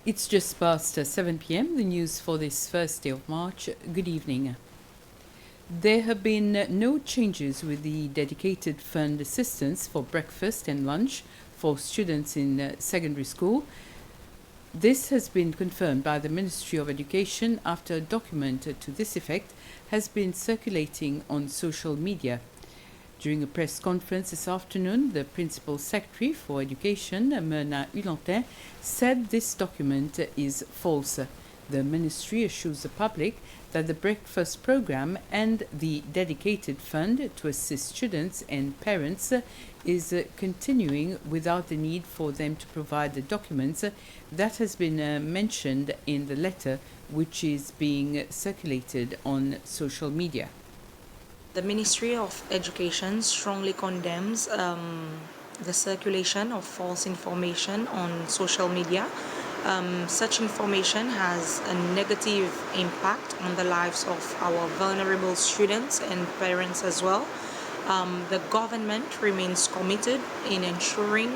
It's just past 7 p.m. The news for this first day of March. Good evening. There have been no changes with the dedicated fund assistance for breakfast and lunch for students in secondary school. This has been confirmed by the Ministry of Education after a document to this effect has been circulating on social media. During a press conference this afternoon, the Principal Secretary for Education, Myrna Hulantin, said this document is false. The Ministry assures the public that the breakfast program and the dedicated fund to assist students and parents is continuing without the need for them to provide the documents that has been mentioned in the letter which is being circulated on social media. The Ministry of Education strongly condemns the circulation of false information on social media. Such information has a negative impact on the lives of our vulnerable students and parents as well. The government remains committed in ensuring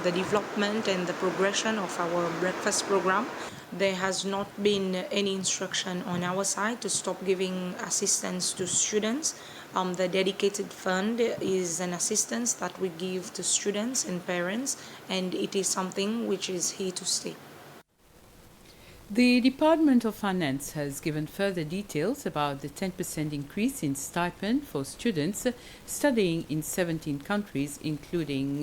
the development and the progression of our breakfast program. There has not been any instruction on our side to stop giving assistance to students. The dedicated fund is an assistance that we give to students and parents, and it is something which is here to stay. The Department of Finance has given further details about the 10% increase in stipend for students studying in 17 countries, including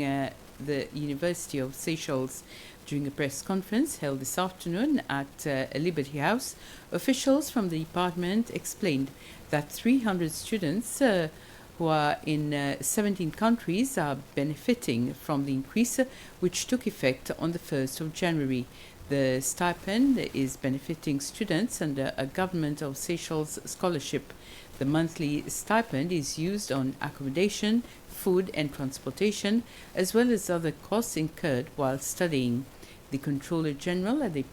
the University of Seychelles. During a press conference held this afternoon at Liberty House, officials from the department explained that 300 students who are in 17 countries are benefiting from the increase, which took effect on the 1st of January. The stipend is benefiting students under a Government of Seychelles scholarship. The monthly stipend is used on accommodation, food and transportation, as well as other costs incurred while studying. The Controller General at the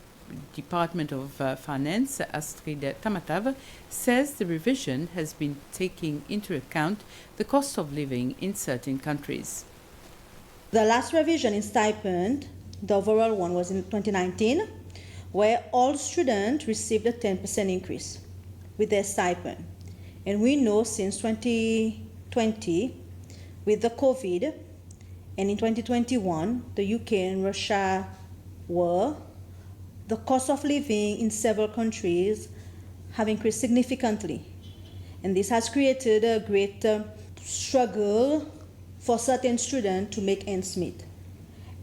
Department of Finance, Astrid Tamatav, says the revision has been taking into account the cost of living in certain countries. The last revision in stipend, the overall one, was in 2019, where all students received a 10% increase with their stipend. And we know since 2020, with the COVID, and in 2021, the UK and Russia war, the cost of living in several countries have increased significantly. And this has created a great struggle for certain students to make ends meet.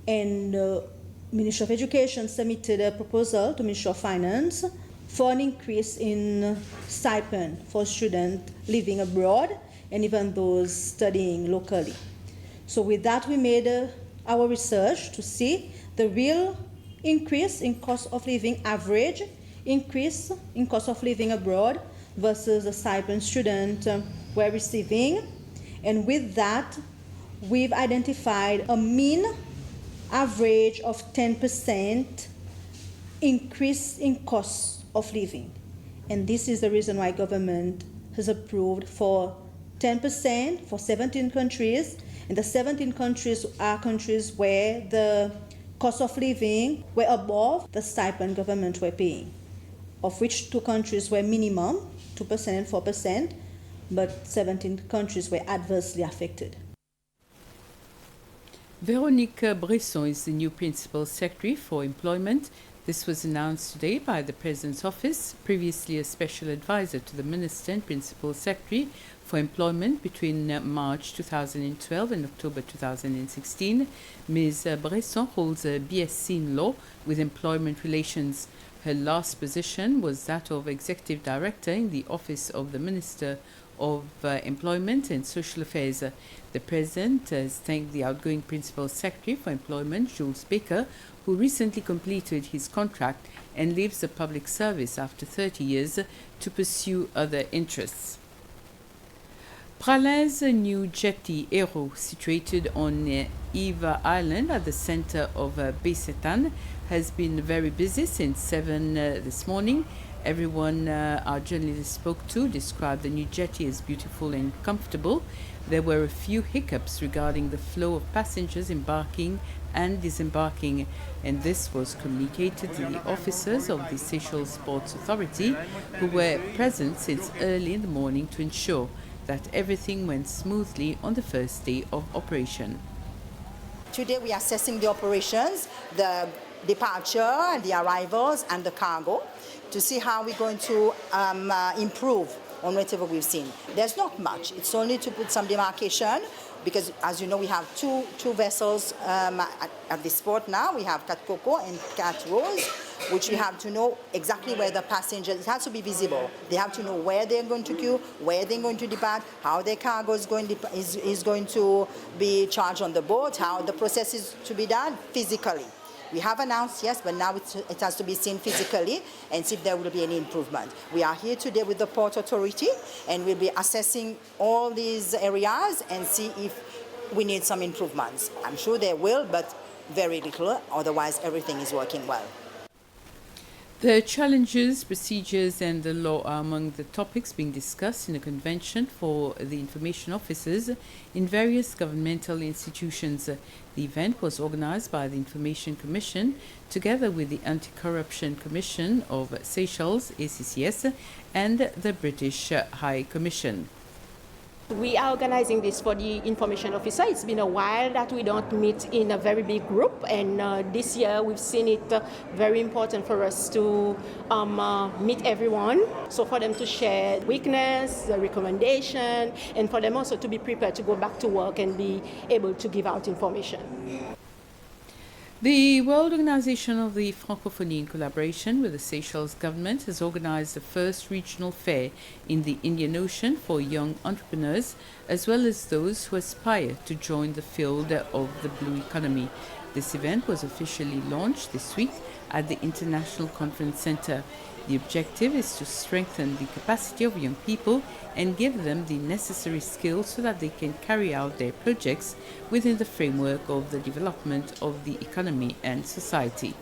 And the Ministry of Education submitted a proposal to Ministry of Finance for an increase in stipend for students living abroad and even those studying locally. So with that, we made our research to see the real increase in cost of living, average increase in cost of living abroad versus the stipend students were receiving. And with that, we've identified a mean average of 10% increase in cost of living. And this is the reason why government has approved for 10% for 17 countries. And the 17 countries are countries where the cost of living were above the stipend government were paying, of which 2 countries were minimum, 2% and 4%, but 17 countries were adversely affected. Véronique Bresson is the new Principal Secretary for Employment. This was announced today by the President's Office, previously a Special Advisor to the Minister and Principal Secretary for Employment between March 2012 and October 2016. Ms. Bresson holds a BSc in Law with Employment Relations. Her last position was that of Executive Director in the Office of the Minister of Employment and Social Affairs. The President has thanked the outgoing Principal Secretary for Employment, Jules Baker, who recently completed his contract and leaves the public service after 30 years to pursue other interests. Pralin's new jetty Hérault, situated on Eva Island at the center of Besetan has been very busy since 7 this morning. Everyone our journalist spoke to described the new jetty as beautiful and comfortable. There were a few hiccups regarding the flow of passengers embarking and disembarking, and this was communicated to the officers of the Seychelles Sports Authority, who were present since early in the morning to ensure that everything went smoothly on the first day of operation. Today we are assessing the operations, the departure, the arrivals and the cargo to see how we're going to improve on whatever we've seen. There's not much. It's only to put some demarcation because, as you know, we have two vessels at this port now. We have Cat Coco and Cat Rose, which we have to know exactly where the passengers, it has to be visible. They have to know where they're going to queue, where they're going to depart, how their cargo is going to be charged on the boat, how the process is to be done physically. We have announced, yes, but now it has to be seen physically and see if there will be any improvement. We are here today with the Port Authority and we'll be assessing all these areas and see if we need some improvements. I'm sure there will, but very little, otherwise everything is working well. The challenges, procedures and the law are among the topics being discussed in a convention for the information officers in various governmental institutions. The event was organized by the Information Commission together with the Anti-Corruption Commission of Seychelles, ACCS, and the British High Commission. We are organizing this for the information officer. It's been a while that we don't meet in a very big group, and this year we've seen it very important for us to meet everyone. So for them to share weakness, the recommendation, and for them also to be prepared to go back to work and be able to give out information. The World Organization of the Francophonie, in collaboration with the Seychelles government, has organized the first regional fair in the Indian Ocean for young entrepreneurs, as well as those who aspire to join the field of the blue economy. This event was officially launched this week at the International Conference Center. The objective is to strengthen the capacity of young people and give them the necessary skills so that they can carry out their projects within the framework of the development of the economy and society.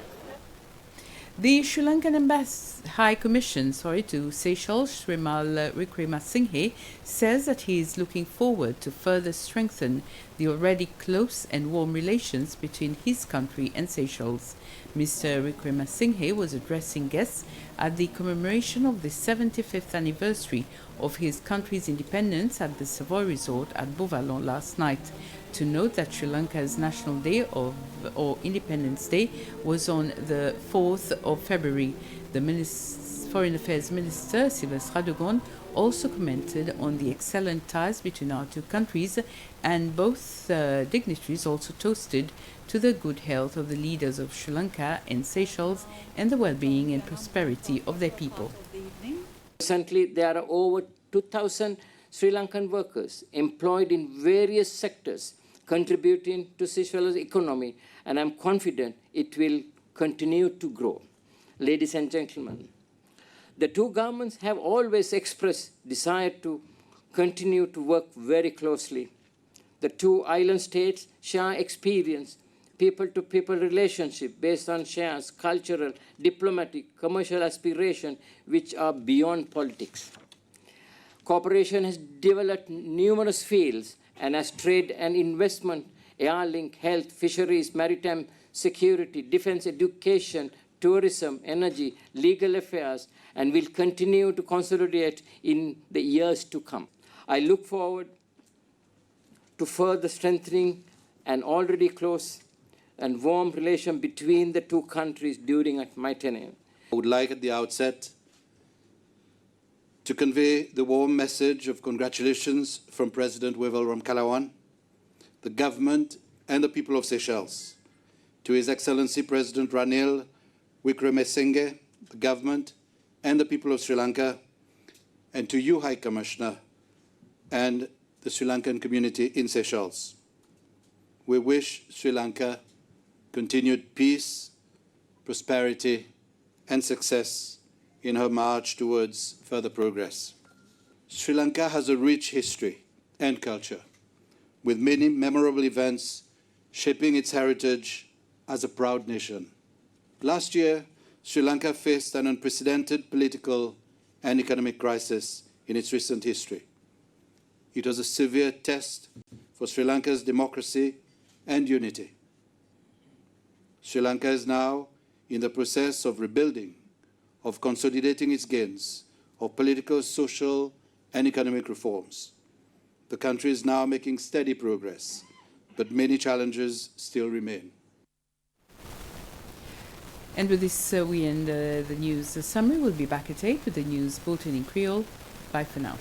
The Sri Lankan High Commission to Seychelles, Shrimal Wickramasinghe, says that he is looking forward to further strengthen the already close and warm relations between his country and Seychelles. Mr. Wickramasinghe was addressing guests at the commemoration of the 75th anniversary of his country's independence at the Savoy Resort at Beauvallon last night. To note that Sri Lanka's National Day or Independence Day was on the 4th of February. The Foreign Affairs Minister, Sylvestre Radegon, also commented on the excellent ties between our two countries, and both dignitaries also toasted to the good health of the leaders of Sri Lanka and Seychelles and the well-being and prosperity of their people. Recently, there are over 2,000 Sri Lankan workers employed in various sectors contributing to Seychelles' economy, and I'm confident it will continue to grow. Ladies and gentlemen, the two governments have always expressed desire to continue to work very closely. The two island states share experience, people-to-people relationship based on shares, cultural, diplomatic, commercial aspiration, which are beyond politics. Cooperation has developed numerous fields, and as trade and investment, air link, health, fisheries, maritime security, defense, education, tourism, energy, legal affairs, and will continue to consolidate in the years to come. I look forward to further strengthening an already close and warm relation between the two countries during my tenure. I would like at the outset to convey the warm message of congratulations from President Wavel Ramkalawan, the government and the people of Seychelles, to His Excellency President Ranil Wickramasinghe, the government and the people of Sri Lanka, and to you, High Commissioner, and the Sri Lankan community in Seychelles. We wish Sri Lanka continued peace, prosperity, and success in her march towards further progress. Sri Lanka has a rich history and culture, with many memorable events shaping its heritage as a proud nation. Last year, Sri Lanka faced an unprecedented political and economic crisis in its recent history. It was a severe test for Sri Lanka's democracy and unity. Sri Lanka is now in the process of rebuilding, of consolidating its gains, of political, social, and economic reforms. The country is now making steady progress, but many challenges still remain. And with this, we end the news summary. We'll be back at 8 with the news bulletin in Creole. Bye for now.